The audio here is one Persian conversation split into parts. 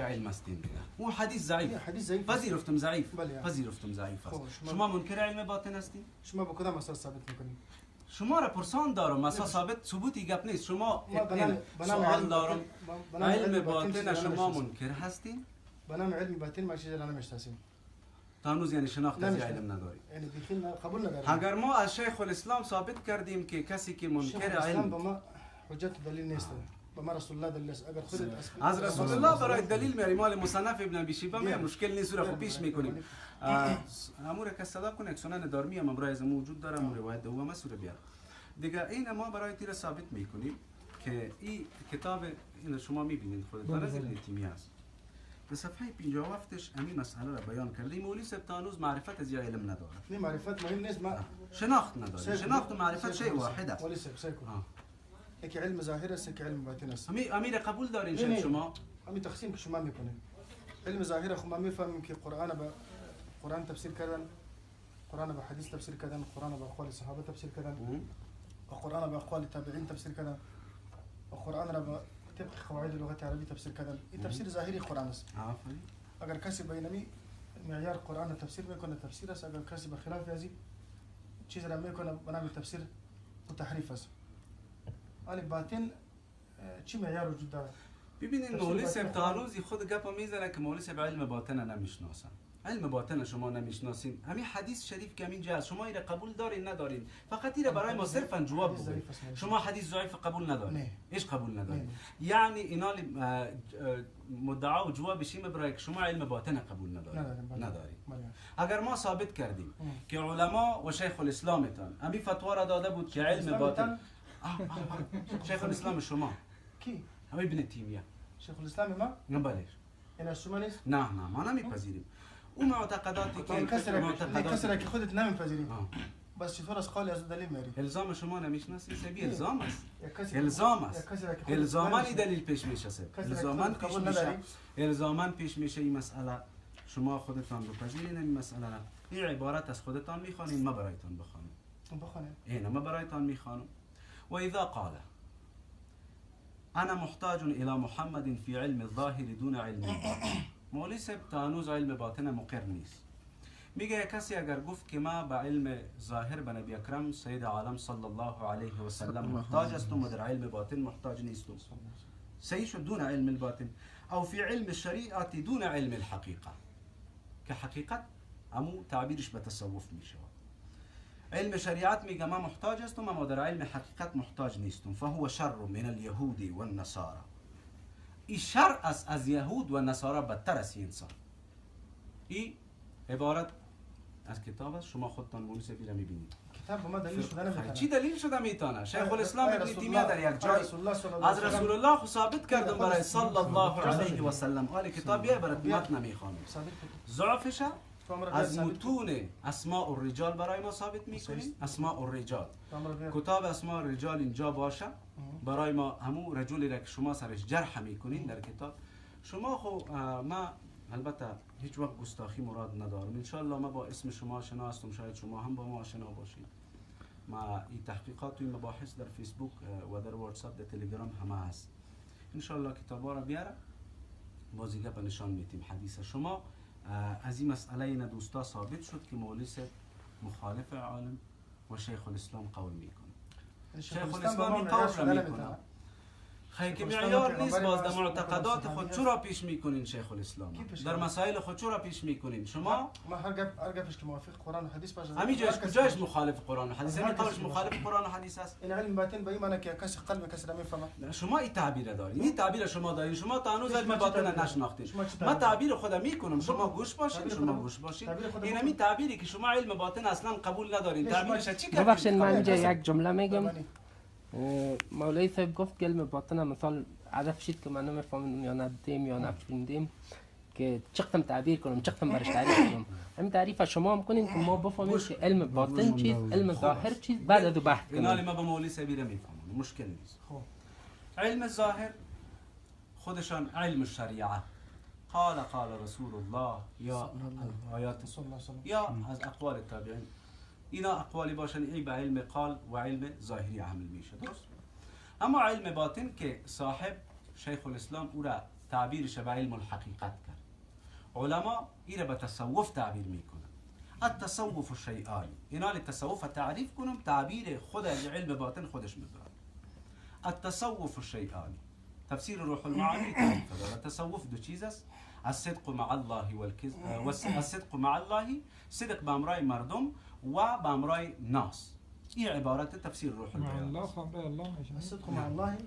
علم استیم دیگه. اون حدیث ضعیف. پذیرفتم ضعیف. پذیرفتم ضعیف است. شما منکر علم باطن هستین؟ شما با کدام اساس ثابت میکنید؟ شما را پرسان دارم، اساس ثبوتی گپ نیست. شما سوال دارم. علم باطن شما منکر هستین؟ به نام علم باطن ما چیزی را نمیشناسیم. تا هنوز یعنی شناخت از علم نداری. یعنی بیخین قبول نداریم. اگر ما از شیخ الاسلام ثابت کردیم که کسی که منکر علم به ما حجت دلیل نیست. به ما رسول الله دلیل است. اگر خودت از رسول الله برای دلیل میاری، مال مصنف ابن ابی شیبه می مشکل نیست، رو پیش میکنیم. امور که صدا کنه یک سنن دارمی هم برای از موجود داره، امور روایت دوم سوره بیار. دیگه این ما برای تیر ثابت میکنیم که این کتاب این شما میبینید خودتان از ابن تیمیه است. به صفحه 57ش همین مسئله را بیان کرده. مولوی صاحب تانوز معرفت از علم نداره. نه معرفت مهم نیست، ما شناخت نداره. شناخت و معرفت شیء واحد است. مولوی صاحب سیکو. یک علم ظاهر است، یک علم باطن است. امیر قبول دارین شیخ شما؟ همین تقسیم که شما میکنید. علم ظاهر خو ما میفهمیم که قرآن تفسیر کردن، قرآن به حدیث تفسیر کردن، قرآن به اقوال صحابه تفسیر کردن، و قرآن به اقوال تابعین تفسیر کردن، و قرآن را به طبق قواعد لغت عربی تفسیر کردن. این تفسیر ظاهری قرآن است. اگر کسی بینمی معیار قرآن تفسیر میکنه تفسیر است، اگر کسی به خلاف ازی چیز را میکنه به نام تفسیر متحریف است. ولی باطن چی معیار وجود داره؟ ببینید مولوی صاحب تانوزی خود گپا میزنه که مولوی صاحب علم باطن نمیشناسن. علم باطن شما نمیشناسین. همین حدیث شریف که اینجا هست شما این قبول دارین ندارین؟ فقط این برای ما صرفا جواب بگید. شما حدیث ضعیف قبول ندارین. ایش قبول ندارین؟ یعنی اینا مدعا و جوابش این برای که شما علم باطن قبول ندارین. اگر ما ثابت کردیم که علما و شیخ الاسلام تان همین فتوا را داده بود که علم باطن شیخ الاسلام شما کی؟ همین ابن تیمیه. شیخ الاسلام ما؟ نه بله. این از شما نیست؟ نه ما نمیپذیریم. اون معتقداتی که کسره که خودت نمیپذیری. بس چطور از قال از دلیل میاری؟ الزام شما نمیشناسی سبی الزام است. الزام است. الزاما دلیل پیش میشه سب. الزاما پیش میشه این مسئله. شما خودتان بپذیرین این مسئله را. این عبارت از خودتان میخوانین، ما برایتان بخوانیم. اینا ما برایتان میخوانم. و اذا قال انا محتاج الى محمد في علم الظاهر دون علم الباطن. مولوی صاحب تانوز علم باطن مقر نیست. میگه کسی اگر گفت که ما به علم ظاهر به نبی اکرم سید عالم صلی الله علیه و سلم محتاج هستم و در علم باطن محتاج نیستم، صحیح شد دون علم الباطن. او فی علم الشریعه دون علم الحقیقه، که حقیقت همو تعبیرش به تصوف میشه. علم شریعت میگه ما محتاج هستم اما در علم حقیقت محتاج نیستم. فهو شر من اليهود والنصارى. این شر است از یهود و نصارا بدتر است انسان. این عبارت از کتاب است، شما خودتان مولوی صاحب را میبینید. کتاب ما دلیل شده نمیتونه. چی دلیل شده میتونه؟ شیخ الاسلام ابن تیمیه در یک جای از رسول الله ثابت کردم برای صلی الله علیه و سلم. حال کتاب یه برات متن نمیخوام. ضعفش از متون اسماء الرجال برای ما ثابت میکنیم. اسماء الرجال، کتاب اسماء الرجال اینجا باشه برای ما همو رجلی را که شما سرش جرح میکنین در کتاب. شما خو ما البته هیچ وقت گستاخی مراد ندارم. انشالله ما با اسم شما آشنا هستم، شاید شما هم با ما آشنا باشید. ما این تحقیقات و این مباحث در فیسبوک و در واتساپ در تلگرام همه هست. انشالله کتابا را بیاره بازیگه به نشان میتیم. حدیث شما از این مسئله این دوستا ثابت شد که مولوی صاحب مخالف عالم و شیخ الاسلام قول میکنه. شیخ الاسلام این قول نمیکنه. خیلی که معیار نیست. باز در معتقدات خود چرا پیش میکنین شیخ الاسلام؟ در مسائل خود چرا پیش میکنین شما؟ ما هر گپش که موافق قرآن و حدیث باشه. همین کجاش مخالف قرآن و حدیث؟ همین قولش مخالف قرآن و حدیث است. این علم باطن به این معنی که کسی قلب کسی را میفهمه. شما این تعبیر دارید. این تعبیر شما دارید. شما تا هنوز علم باطن نشناختید. ما تعبیر خودم میکنم، شما گوش باشید. این همین تعبیری که شما علم باطن اصلا قبول ندارید. تعبیرش چی کردید؟ ببخشید من اینجا یک جمله میگم. مولوی صاحب گفت که علم باطن مثال عرف شید که من نمیفهمم یا ندیم یا نفهمیدیم که چقدر تعبیر کنم، چقدر برش تعریف کنم. همین تعریف شما هم کنین که ما بفهمیم که علم باطن چیز، علم ظاهر چیز، بعد از بحث کنیم. اینا ما با مولوی صاحب میفهمم، مشکل نیست. علم ظاهر خودشان علم الشریعه. قال رسول الله یا آیات یا از اقوال تابعین. اینا اقوالی باشن ای به علم قال و علم ظاهری عمل میشه. درست؟ اما علم باطن که صاحب شیخ الاسلام او را تعبیرش به علم الحقیقت کرد. علما این را به تصوف تعبیر میکنن. التصوف شیئان، اینا التصوف تعریف کنم تعبیر خود علم باطن خودش میذاره. التصوف شیئان، تفسیر روح المعانی تعریف داره. التصوف دو چیز است: الصدق مع الله والكذب، الصدق مع الله، صدق به امرای مردم و به امرای ناس. این عبارت تفسیر روح المعانی. الصدق مع الله،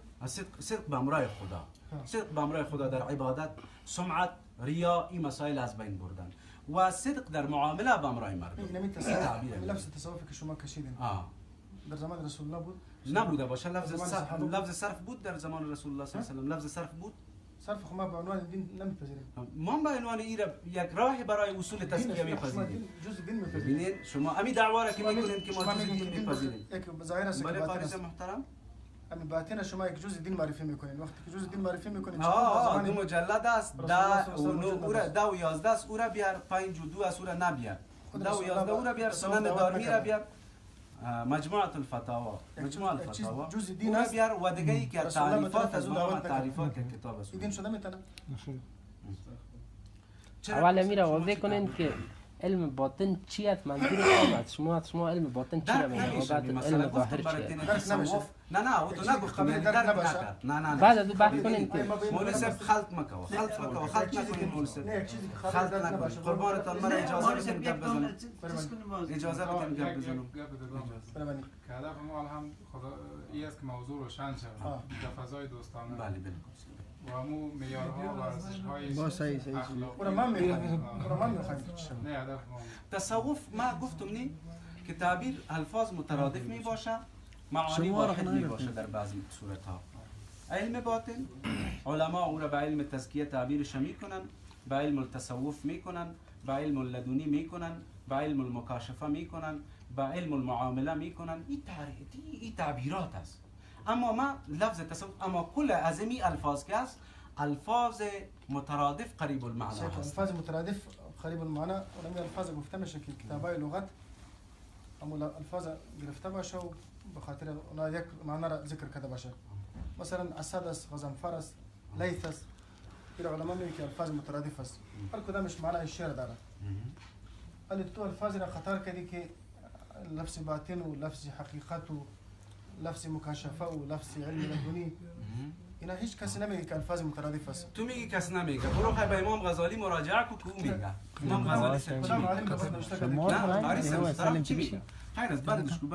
صدق به امرای خدا، صدق به امرای خدا در عبادت، سمعت، ریا، این مسائل از بین بردن و صدق در معامله با امرای مردم. این تعبیر لفظ التصوف که شما کشیدین در زمان رسول الله بود؟ نبوده باشه. لفظ صرف بود در زمان رسول الله صلی الله علیه و سلم. لفظ صرف بود. صرف خو ما به عنوان دین نمیپذیریم. ما به عنوان این یک راه برای اصول تزکیه میپذیریم. جزء دین میپذیریم. شما امی دعوا را که میکنین که ما جزء دین میپذیریم. یک ظاهر است که باطن محترم، امی باطن شما یک جزء دین معرفی میکنین. وقتی که جزء دین معرفی میکنین دو مجلد است، 10 و 11 است، او را بیار. 5 و 2 است، او را نبیار. 10 و 11 او را بیار. سنن دارمی را بیار. مجموعة الفتاوى، مجموعة الفتاوى او را بیار و دیگه ای که تعریفات از اونها تعریفات کتاب است. دین شده میتونه. اول امیر واضح کنین که علم باطن چی است؟ منظور شما علم باطن چی میگه؟ بعد علم ظاهر چیه؟ نه او تو نگفتم، یعنی درک نکرد. نه بعد از بعد کنین که مولوی صاحب خلط مکو، خلط نکنین مولوی صاحب. نه یک چیزی که خلط نکنین. قربانتان من اجازه بدین گپ بزنم. اجازه بدین گپ بزنم. که هدف ما هم خدا این است که موضوع روشن شود در فضای دوستانه. بله بالکل. و همون معیارها و ارزش‌های اخلاقی. اون ما میخوایم نه هدف ما. تصوف ما گفتم نی که تعبیر الفاظ مترادف می باشه، معانی واحد می باشه در بعضی صورت ها. علم باطن علما او را به علم تزکیه تعبیرش میکنن، به علم التصوف میکنن، به علم اللدنی میکنن، به علم المکاشفه میکنن، به علم المعامله میکنن. این تعبیرات است. اما ما لفظ تصوف، اما کل از این الفاظ که است الفاظ مترادف قریب المعنی است. الفاظ مترادف قریب المعنی و این الفاظ گفته میشه که کتابای لغت اما الفاظ گرفته باشه و به خاطر اونها یک معنی را ذکر کرده باشه. مثلا اسد است، غضنفر است، لیث است. این علما میگن که الفاظ مترادف است. هر کدامش معنی شعر داره. ولی تو الفاظ را خطر کردی که لفظ باطن و لفظ حقیقت و لفظ مکاشفه و لفظ علم لدنی، اینا هیچ کسی نمیگه که الفاظ مترادف است. تو میگی کسی نمیگه. برو خیلی به امام غزالی مراجعه کو که او میگه. امام غزالی کدام عالم نوشته کرده؟ نه، تاریخ سلام چی میگه؟ خیر است، بندش کو.